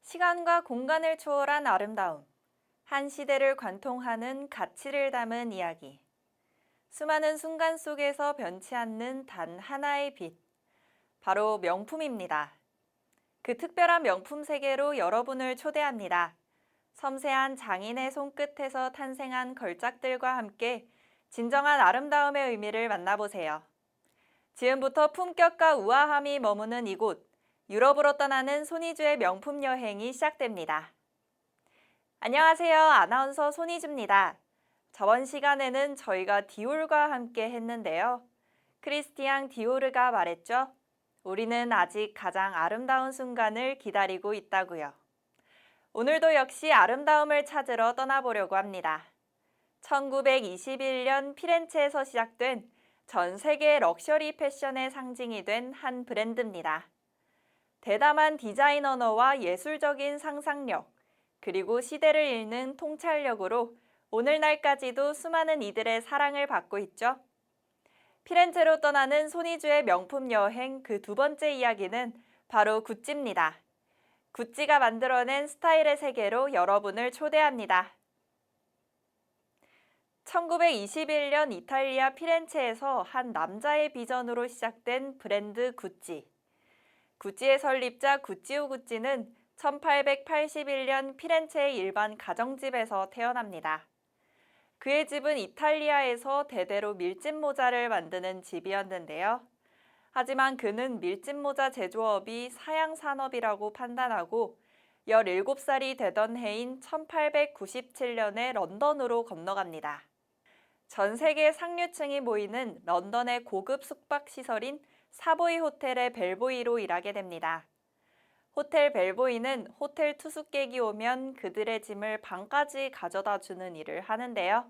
시간과 공간을 초월한 아름다움, 한 시대를 관통하는 가치를 담은 이야기. 수많은 순간 속에서 변치 않는 단 하나의 빛, 바로 명품입니다. 그 특별한 명품 세계로 여러분을 초대합니다. 섬세한 장인의 손끝에서 탄생한 걸작들과 함께 진정한 아름다움의 의미를 만나보세요. 지금부터 품격과 우아함이 머무는 이곳, 유럽으로 떠나는 손희주의 명품 여행이 시작됩니다. 안녕하세요. 아나운서 손희주입니다. 저번 시간에는 저희가 디올과 함께 했는데요. 크리스티앙 디오르가 말했죠. 우리는 아직 가장 아름다운 순간을 기다리고 있다고요. 오늘도 역시 아름다움을 찾으러 떠나보려고 합니다. 1921년 피렌체에서 시작된 전 세계 럭셔리 패션의 상징이 된 한 브랜드입니다. 대담한 디자인 언어와 예술적인 상상력, 그리고 시대를 읽는 통찰력으로 오늘날까지도 수많은 이들의 사랑을 받고 있죠. 피렌체로 떠나는 손희주의 명품 여행 그 두 번째 이야기는 바로 구찌입니다. 구찌가 만들어낸 스타일의 세계로 여러분을 초대합니다. 1921년 이탈리아 피렌체에서 한 남자의 비전으로 시작된 브랜드 구찌. 구찌의 설립자 구찌오 구찌는 1881년 피렌체의 일반 가정집에서 태어납니다. 그의 집은 이탈리아에서 대대로 밀짚 모자를 만드는 집이었는데요. 하지만 그는 밀짚 모자 제조업이 사양 산업이라고 판단하고 17살이 되던 해인 1897년에 런던으로 건너갑니다. 전 세계 상류층이 모이는 런던의 고급 숙박시설인 사보이 호텔의 벨보이로 일하게 됩니다. 호텔 벨보이는 호텔 투숙객이 오면 그들의 짐을 방까지 가져다 주는 일을 하는데요.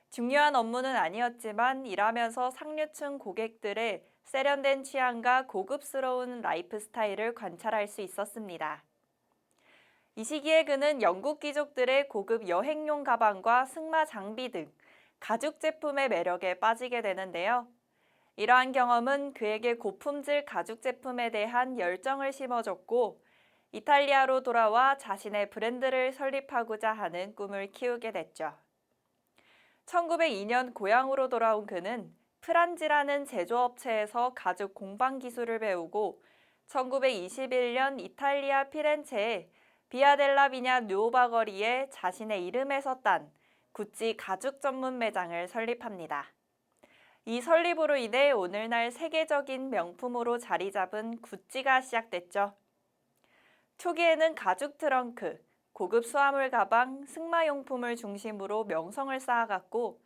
중요한 업무는 아니었지만 일하면서 상류층 고객들의 세련된 취향과 고급스러운 라이프 스타일을 관찰할 수 있었습니다. 이 시기에 그는 영국 귀족들의 고급 여행용 가방과 승마 장비 등 가죽 제품의 매력에 빠지게 되는데요. 이러한 경험은 그에게 고품질 가죽 제품에 대한 열정을 심어줬고 이탈리아로 돌아와 자신의 브랜드를 설립하고자 하는 꿈을 키우게 됐죠. 1902년 고향으로 돌아온 그는 프란지라는 제조업체에서 가죽 공방 기술을 배우고 1921년 이탈리아 피렌체의 비아델라 비냐 누오바 거리에 자신의 이름에서 딴 구찌 가죽 전문 매장을 설립합니다. 이 설립으로 인해 오늘날 세계적인 명품으로 자리 잡은 구찌가 시작됐죠. 초기에는 가죽 트렁크, 고급 수화물 가방, 승마용품을 중심으로 명성을 쌓아갔고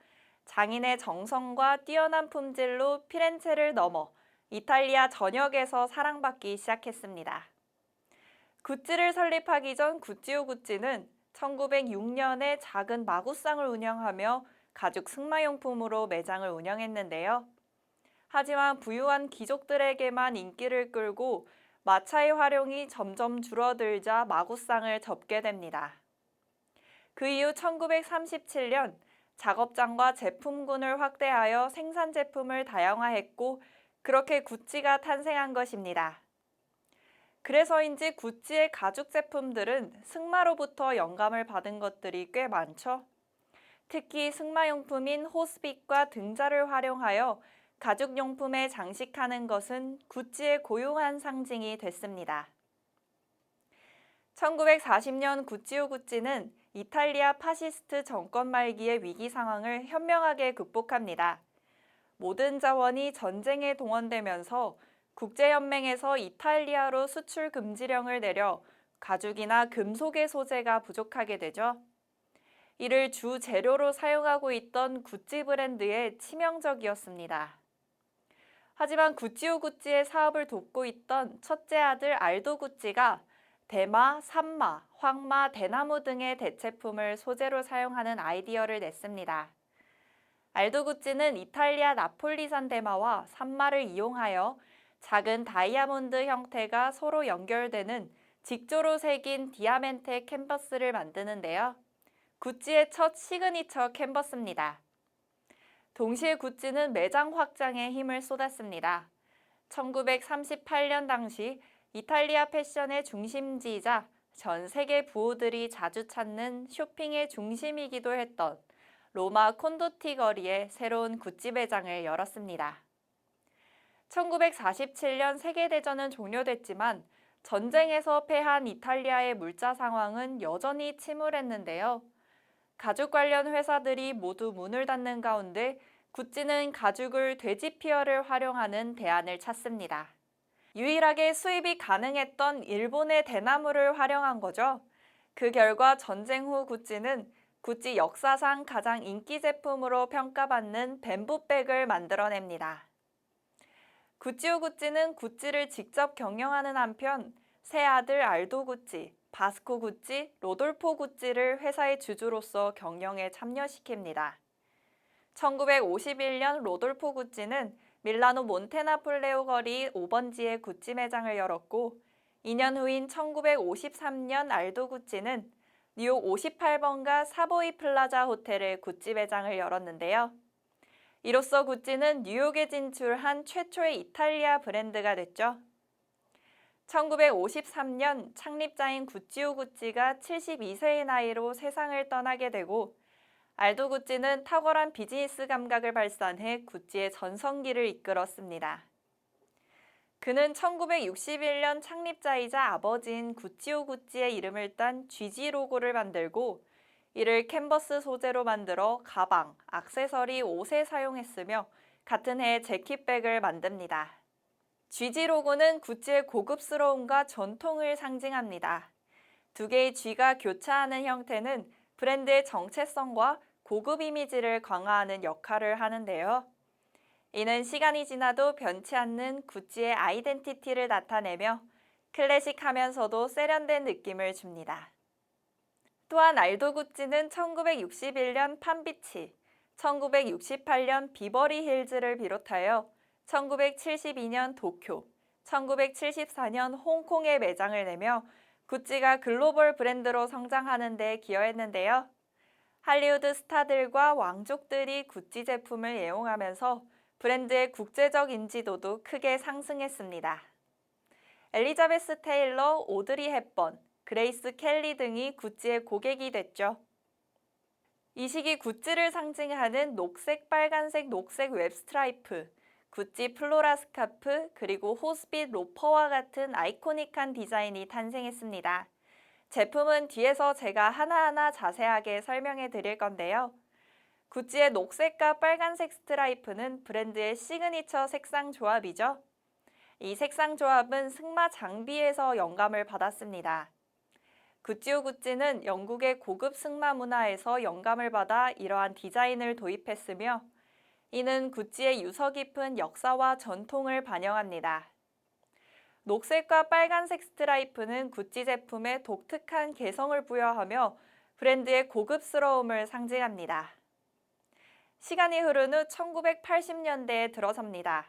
장인의 정성과 뛰어난 품질로 피렌체를 넘어 이탈리아 전역에서 사랑받기 시작했습니다. 구찌를 설립하기 전 구찌오 구찌는 1906년에 작은 마구상을 운영하며 가죽 승마용품으로 매장을 운영했는데요. 하지만 부유한 귀족들에게만 인기를 끌고 마차의 활용이 점점 줄어들자 마구상을 접게 됩니다. 그 이후 1937년 작업장과 제품군을 확대하여 생산 제품을 다양화했고 그렇게 구찌가 탄생한 것입니다. 그래서인지 구찌의 가죽 제품들은 승마로부터 영감을 받은 것들이 꽤 많죠. 특히 승마용품인 호스빛과 등자를 활용하여 가죽용품에 장식하는 것은 구찌의 고유한 상징이 됐습니다. 1940년 구찌오 구찌는 이탈리아 파시스트 정권 말기의 위기 상황을 현명하게 극복합니다. 모든 자원이 전쟁에 동원되면서 국제연맹에서 이탈리아로 수출 금지령을 내려 가죽이나 금속의 소재가 부족하게 되죠. 이를 주 재료로 사용하고 있던 구찌 브랜드에 치명적이었습니다. 하지만 구찌오 구찌의 사업을 돕고 있던 첫째 아들 알도 구찌가 대마, 산마, 황마, 대나무 등의 대체품을 소재로 사용하는 아이디어를 냈습니다. 알도 구찌는 이탈리아 나폴리산 대마와 산마를 이용하여 작은 다이아몬드 형태가 서로 연결되는 직조로 새긴 디아멘테 캔버스를 만드는데요. 구찌의 첫 시그니처 캔버스입니다. 동시에 구찌는 매장 확장에 힘을 쏟았습니다. 1938년 당시 이탈리아 패션의 중심지이자 전 세계 부호들이 자주 찾는 쇼핑의 중심이기도 했던 로마 콘도티 거리에 새로운 구찌 매장을 열었습니다. 1947년 세계대전은 종료됐지만 전쟁에서 패한 이탈리아의 물자 상황은 여전히 침울했는데요. 가죽 관련 회사들이 모두 문을 닫는 가운데 구찌는 가죽을 돼지 피어를 활용하는 대안을 찾습니다. 유일하게 수입이 가능했던 일본의 대나무를 활용한 거죠. 그 결과 전쟁 후 구찌는 구찌 역사상 가장 인기 제품으로 평가받는 뱀부백을 만들어냅니다. 구찌오 구찌는 구찌를 직접 경영하는 한편 새 아들 알도 구찌, 바스코 구찌, 로돌포 구찌를 회사의 주주로서 경영에 참여시킵니다. 1951년 로돌포 구찌는 밀라노 몬테나폴레오 거리 5번지에 구찌 매장을 열었고 2년 후인 1953년 알도 구찌는 뉴욕 58번가 사보이 플라자 호텔에 구찌 매장을 열었는데요. 이로써 구찌는 뉴욕에 진출한 최초의 이탈리아 브랜드가 됐죠. 1953년 창립자인 구찌오 구찌가 72세의 나이로 세상을 떠나게 되고 알도 구찌는 탁월한 비즈니스 감각을 발산해 구찌의 전성기를 이끌었습니다. 그는 1961년 창립자이자 아버지인 구찌오 구찌의 이름을 딴 GG 로고를 만들고 이를 캔버스 소재로 만들어 가방, 액세서리, 옷에 사용했으며 같은 해에 재킷백을 만듭니다. GG 로고는 구찌의 고급스러움과 전통을 상징합니다. 두 개의 G가 교차하는 형태는 브랜드의 정체성과 고급 이미지를 강화하는 역할을 하는데요. 이는 시간이 지나도 변치 않는 구찌의 아이덴티티를 나타내며 클래식하면서도 세련된 느낌을 줍니다. 또한 알도 구찌는 1961년 팜비치, 1968년 비버리 힐즈를 비롯하여 1972년 도쿄, 1974년 홍콩에 매장을 내며 구찌가 글로벌 브랜드로 성장하는 데 기여했는데요. 할리우드 스타들과 왕족들이 구찌 제품을 애용하면서 브랜드의 국제적 인지도도 크게 상승했습니다. 엘리자베스 테일러, 오드리 헵번, 그레이스 켈리 등이 구찌의 고객이 됐죠. 이 시기 구찌를 상징하는 녹색, 빨간색, 녹색 웹 스트라이프, 구찌 플로라 스카프, 그리고 호스빛 로퍼와 같은 아이코닉한 디자인이 탄생했습니다. 제품은 뒤에서 제가 하나하나 자세하게 설명해 드릴 건데요. 구찌의 녹색과 빨간색 스트라이프는 브랜드의 시그니처 색상 조합이죠. 이 색상 조합은 승마 장비에서 영감을 받았습니다. 구찌오 구찌는 영국의 고급 승마 문화에서 영감을 받아 이러한 디자인을 도입했으며 이는 구찌의 유서 깊은 역사와 전통을 반영합니다. 녹색과 빨간색 스트라이프는 구찌 제품에 독특한 개성을 부여하며 브랜드의 고급스러움을 상징합니다. 시간이 흐른 후 1980년대에 들어섭니다.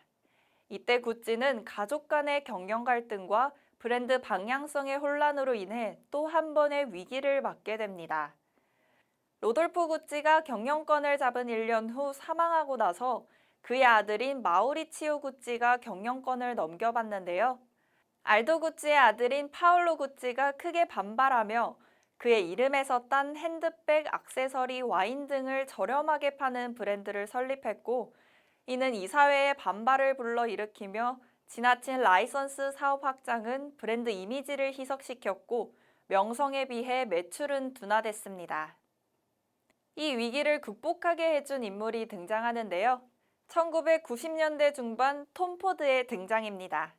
이때 구찌는 가족 간의 경영 갈등과 브랜드 방향성의 혼란으로 인해 또 한 번의 위기를 맞게 됩니다. 로돌포 구찌가 경영권을 잡은 1년 후 사망하고 나서 그의 아들인 마우리치오 구찌가 경영권을 넘겨받는데요. 알도 구찌의 아들인 파올로 구찌가 크게 반발하며 그의 이름에서 딴 핸드백, 액세서리, 와인 등을 저렴하게 파는 브랜드를 설립했고 이는 이사회의 반발을 불러일으키며 지나친 라이선스 사업 확장은 브랜드 이미지를 희석시켰고 명성에 비해 매출은 둔화됐습니다. 이 위기를 극복하게 해준 인물이 등장하는데요. 1990년대 중반 톰 포드의 등장입니다.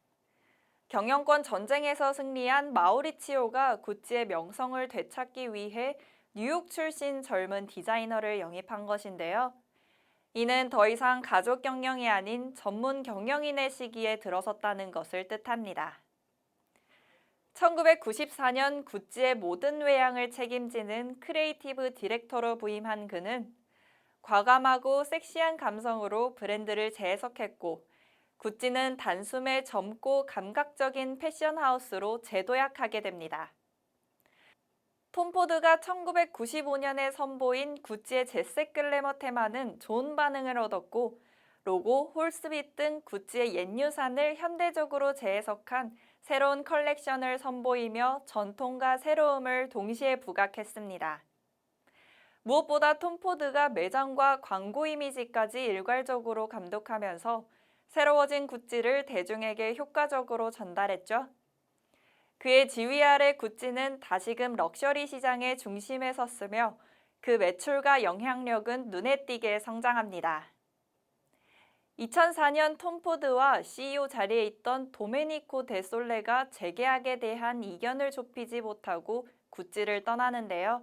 경영권 전쟁에서 승리한 마우리치오가 구찌의 명성을 되찾기 위해 뉴욕 출신 젊은 디자이너를 영입한 것인데요. 이는 더 이상 가족 경영이 아닌 전문 경영인의 시기에 들어섰다는 것을 뜻합니다. 1994년 구찌의 모든 외양을 책임지는 크리에이티브 디렉터로 부임한 그는 과감하고 섹시한 감성으로 브랜드를 재해석했고 구찌는 단숨에 젊고 감각적인 패션 하우스로 재도약하게 됩니다. 톰 포드가 1995년에 선보인 구찌의 젯셋 글래머 테마는 좋은 반응을 얻었고 로고, 홀스빛 등 구찌의 옛 유산을 현대적으로 재해석한 새로운 컬렉션을 선보이며 전통과 새로움을 동시에 부각했습니다. 무엇보다 톰 포드가 매장과 광고 이미지까지 일괄적으로 감독하면서 새로워진 구찌를 대중에게 효과적으로 전달했죠. 그의 지휘 아래 구찌는 다시금 럭셔리 시장의 중심에 섰으며 그 매출과 영향력은 눈에 띄게 성장합니다. 2004년 톰 포드와 CEO 자리에 있던 도메니코 데솔레가 재계약에 대한 이견을 좁히지 못하고 구찌를 떠나는데요.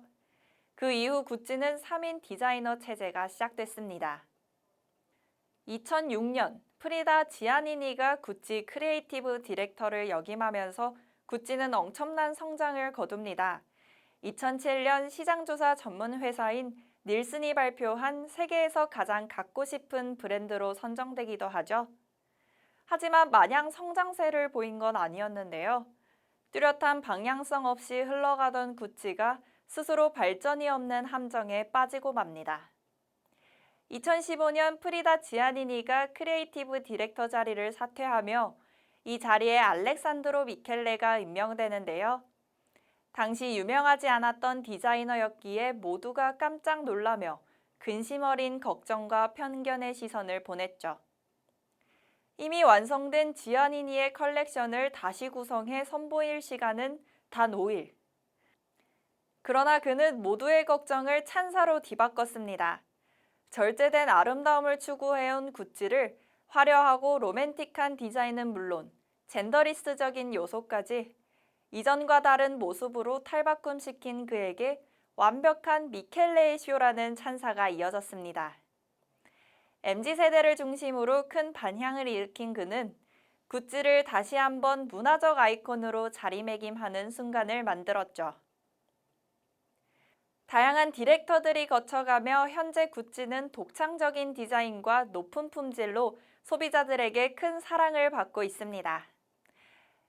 그 이후 구찌는 3인 디자이너 체제가 시작됐습니다. 2006년 프리다 지아니니가 구찌 크리에이티브 디렉터를 역임하면서 구찌는 엄청난 성장을 거둡니다. 2007년 시장조사 전문 회사인 닐슨이 발표한 세계에서 가장 갖고 싶은 브랜드로 선정되기도 하죠. 하지만 마냥 성장세를 보인 건 아니었는데요. 뚜렷한 방향성 없이 흘러가던 구찌가 스스로 발전이 없는 함정에 빠지고 맙니다. 2015년 프리다 지아니니가 크리에이티브 디렉터 자리를 사퇴하며 이 자리에 알렉산드로 미켈레가 임명되는데요. 당시 유명하지 않았던 디자이너였기에 모두가 깜짝 놀라며 근심 어린 걱정과 편견의 시선을 보냈죠. 이미 완성된 지아니니의 컬렉션을 다시 구성해 선보일 시간은 단 5일. 그러나 그는 모두의 걱정을 찬사로 뒤바꿨습니다. 절제된 아름다움을 추구해온 구찌를 화려하고 로맨틱한 디자인은 물론 젠더리스트적인 요소까지 이전과 다른 모습으로 탈바꿈시킨 그에게 완벽한 미켈레의 쇼라는 찬사가 이어졌습니다. MZ세대를 중심으로 큰 반향을 일으킨 그는 구찌를 다시 한번 문화적 아이콘으로 자리매김하는 순간을 만들었죠. 다양한 디렉터들이 거쳐가며 현재 구찌는 독창적인 디자인과 높은 품질로 소비자들에게 큰 사랑을 받고 있습니다.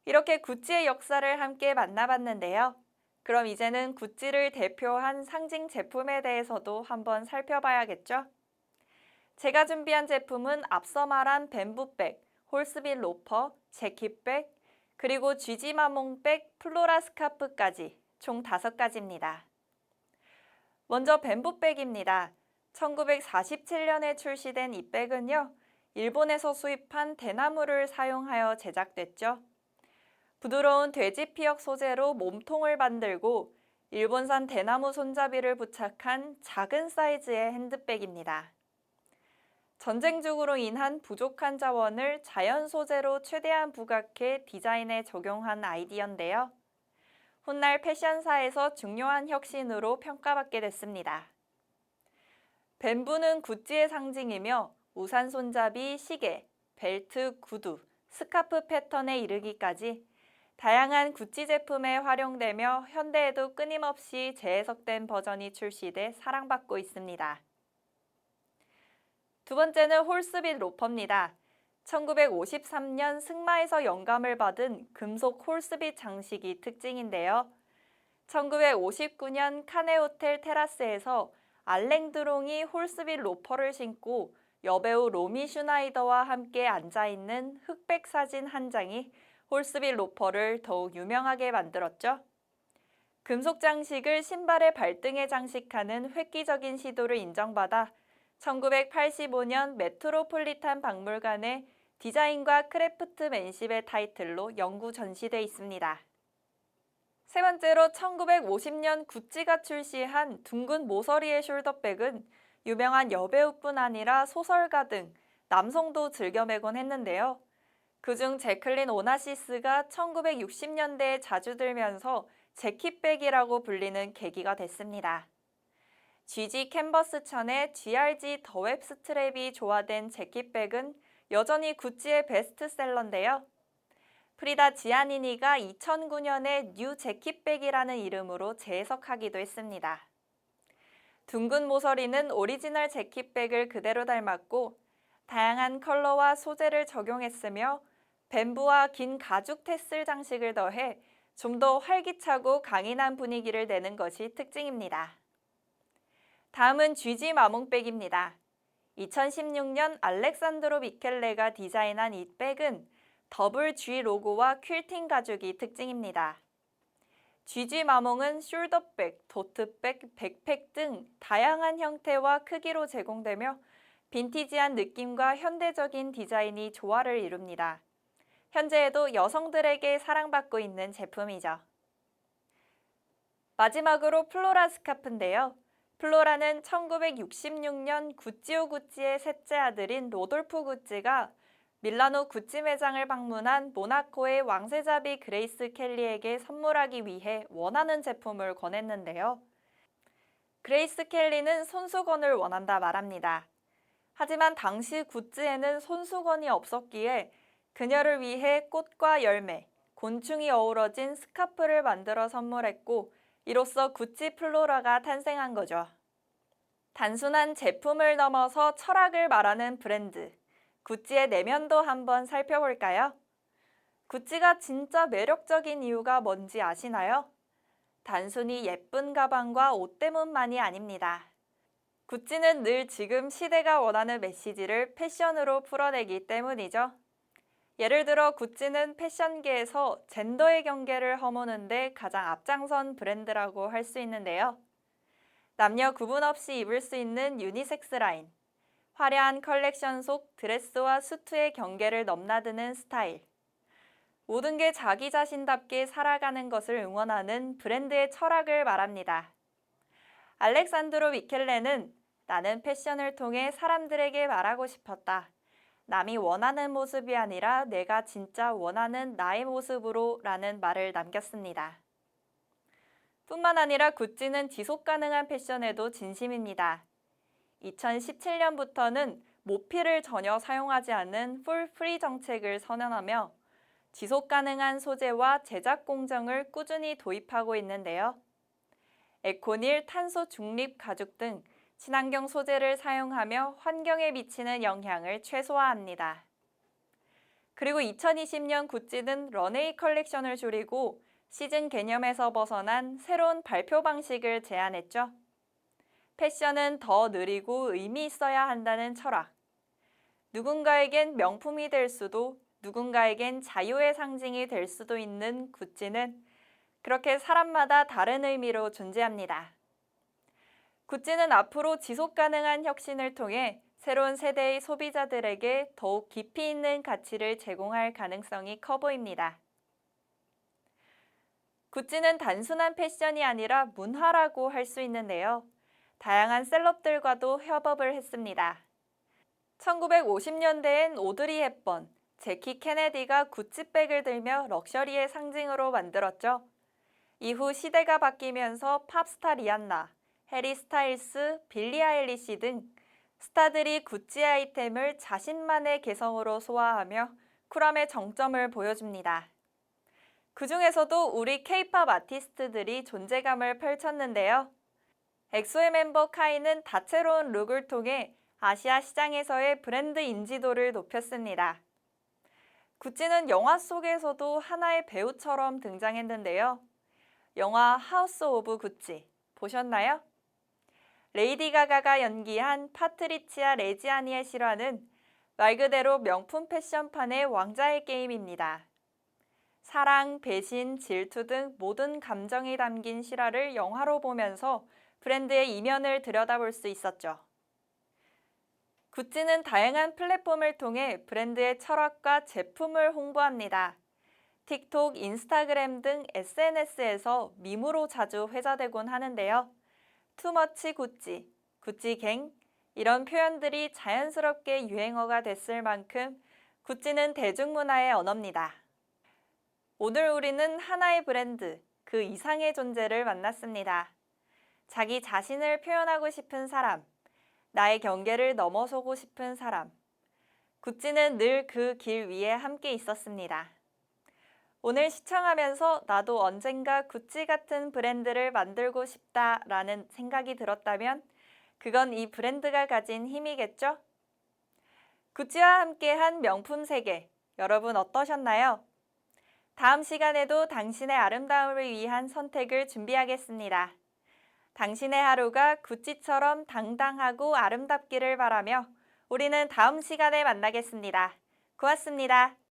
이렇게 구찌의 역사를 함께 만나봤는데요. 그럼 이제는 구찌를 대표한 상징 제품에 대해서도 한번 살펴봐야겠죠? 제가 준비한 제품은 앞서 말한 뱀부백, 홀스빗 로퍼, 재킷백, 그리고 쥐지마몽백, 플로라 스카프까지 총 5가지입니다. 먼저 뱀부백입니다. 1947년에 출시된 이 백은요, 일본에서 수입한 대나무를 사용하여 제작됐죠. 부드러운 돼지피역 소재로 몸통을 만들고 일본산 대나무 손잡이를 부착한 작은 사이즈의 핸드백입니다. 전쟁 중으로 인한 부족한 자원을 자연 소재로 최대한 부각해 디자인에 적용한 아이디어인데요. 훗날 패션사에서 중요한 혁신으로 평가받게 됐습니다. 뱀부는 구찌의 상징이며 우산 손잡이, 시계, 벨트, 구두, 스카프 패턴에 이르기까지 다양한 구찌 제품에 활용되며 현대에도 끊임없이 재해석된 버전이 출시돼 사랑받고 있습니다. 두 번째는 홀스빗 로퍼입니다. 1953년 승마에서 영감을 받은 금속 홀스빗 장식이 특징인데요. 1959년 카네 호텔 테라스에서 알랭드롱이 홀스빗 로퍼를 신고 여배우 로미 슈나이더와 함께 앉아있는 흑백 사진 한 장이 홀스빗 로퍼를 더욱 유명하게 만들었죠. 금속 장식을 신발의 발등에 장식하는 획기적인 시도를 인정받아 1985년 메트로폴리탄 박물관에 디자인과 크래프트맨십의 타이틀로 영구 전시돼 있습니다. 세 번째로 1950년 구찌가 출시한 둥근 모서리의 숄더백은 유명한 여배우뿐 아니라 소설가 등 남성도 즐겨 매곤 했는데요. 그중 제클린 오나시스가 1960년대에 자주 들면서 재킷백이라고 불리는 계기가 됐습니다. GG 캔버스 천에 GRG 더웹 스트랩이 조화된 재킷백은 여전히 구찌의 베스트셀러인데요. 프리다 지아니니가 2009년에 뉴 재킷백이라는 이름으로 재해석하기도 했습니다. 둥근 모서리는 오리지널 재킷백을 그대로 닮았고 다양한 컬러와 소재를 적용했으며 뱀부와 긴 가죽 테슬 장식을 더해 좀 더 활기차고 강인한 분위기를 내는 것이 특징입니다. 다음은 GG 마몽백입니다. 2016년 알렉산드로 미켈레가 디자인한 이 백은 더블 G 로고와 퀼팅 가죽이 특징입니다. GG 마몽은 숄더백, 도트백, 백팩 등 다양한 형태와 크기로 제공되며 빈티지한 느낌과 현대적인 디자인이 조화를 이룹니다. 현재에도 여성들에게 사랑받고 있는 제품이죠. 마지막으로 플로라 스카프인데요. 플로라는 1966년 구찌오 구찌의 셋째 아들인 로돌프 구찌가 밀라노 구찌 매장을 방문한 모나코의 왕세자비 그레이스 켈리에게 선물하기 위해 원하는 제품을 권했는데요. 그레이스 켈리는 손수건을 원한다 말합니다. 하지만 당시 구찌에는 손수건이 없었기에 그녀를 위해 꽃과 열매, 곤충이 어우러진 스카프를 만들어 선물했고 이로써 구찌 플로라가 탄생한 거죠. 단순한 제품을 넘어서 철학을 말하는 브랜드, 구찌의 내면도 한번 살펴볼까요? 구찌가 진짜 매력적인 이유가 뭔지 아시나요? 단순히 예쁜 가방과 옷 때문만이 아닙니다. 구찌는 늘 지금 시대가 원하는 메시지를 패션으로 풀어내기 때문이죠. 예를 들어 구찌는 패션계에서 젠더의 경계를 허무는 데 가장 앞장선 브랜드라고 할 수 있는데요. 남녀 구분 없이 입을 수 있는 유니섹스 라인, 화려한 컬렉션 속 드레스와 수트의 경계를 넘나드는 스타일, 모든 게 자기 자신답게 살아가는 것을 응원하는 브랜드의 철학을 말합니다. 알렉산드로 미켈레는 나는 패션을 통해 사람들에게 말하고 싶었다. 남이 원하는 모습이 아니라 내가 진짜 원하는 나의 모습으로 라는 말을 남겼습니다. 뿐만 아니라 구찌는 지속 가능한 패션에도 진심입니다. 2017년부터는 모피를 전혀 사용하지 않는 풀 프리 정책을 선언하며 지속 가능한 소재와 제작 공정을 꾸준히 도입하고 있는데요. 에코닐 탄소 중립 가죽 등 친환경 소재를 사용하며 환경에 미치는 영향을 최소화합니다. 그리고 2020년 구찌는 런웨이 컬렉션을 줄이고 시즌 개념에서 벗어난 새로운 발표 방식을 제안했죠. 패션은 더 느리고 의미 있어야 한다는 철학. 누군가에겐 명품이 될 수도 누군가에겐 자유의 상징이 될 수도 있는 구찌는 그렇게 사람마다 다른 의미로 존재합니다. 구찌는 앞으로 지속 가능한 혁신을 통해 새로운 세대의 소비자들에게 더욱 깊이 있는 가치를 제공할 가능성이 커 보입니다. 구찌는 단순한 패션이 아니라 문화라고 할 수 있는데요. 다양한 셀럽들과도 협업을 했습니다. 1950년대엔 오드리 헵번, 제키 케네디가 구찌백을 들며 럭셔리의 상징으로 만들었죠. 이후 시대가 바뀌면서 팝스타 리안나, 해리 스타일스, 빌리 아일리시 등 스타들이 구찌 아이템을 자신만의 개성으로 소화하며 쿨함의 정점을 보여줍니다. 그 중에서도 우리 K-팝 아티스트들이 존재감을 펼쳤는데요. 엑소의 멤버 카이는 다채로운 룩을 통해 아시아 시장에서의 브랜드 인지도를 높였습니다. 구찌는 영화 속에서도 하나의 배우처럼 등장했는데요. 영화 하우스 오브 구찌 보셨나요? 레이디 가가가 연기한 파트리치아 레지아니의 실화는 말 그대로 명품 패션판의 왕자의 게임입니다. 사랑, 배신, 질투 등 모든 감정이 담긴 실화를 영화로 보면서 브랜드의 이면을 들여다볼 수 있었죠. 구찌는 다양한 플랫폼을 통해 브랜드의 철학과 제품을 홍보합니다. 틱톡, 인스타그램 등 SNS에서 밈으로 자주 회자되곤 하는데요. 투머치 구찌, 구찌갱 이런 표현들이 자연스럽게 유행어가 됐을 만큼 구찌는 대중문화의 언어입니다. 오늘 우리는 하나의 브랜드, 그 이상의 존재를 만났습니다. 자기 자신을 표현하고 싶은 사람, 나의 경계를 넘어서고 싶은 사람. 구찌는 늘 그 길 위에 함께 있었습니다. 오늘 시청하면서 나도 언젠가 구찌 같은 브랜드를 만들고 싶다라는 생각이 들었다면 그건 이 브랜드가 가진 힘이겠죠? 구찌와 함께한 명품 세계, 여러분 어떠셨나요? 다음 시간에도 당신의 아름다움을 위한 선택을 준비하겠습니다. 당신의 하루가 구찌처럼 당당하고 아름답기를 바라며 우리는 다음 시간에 만나겠습니다. 고맙습니다.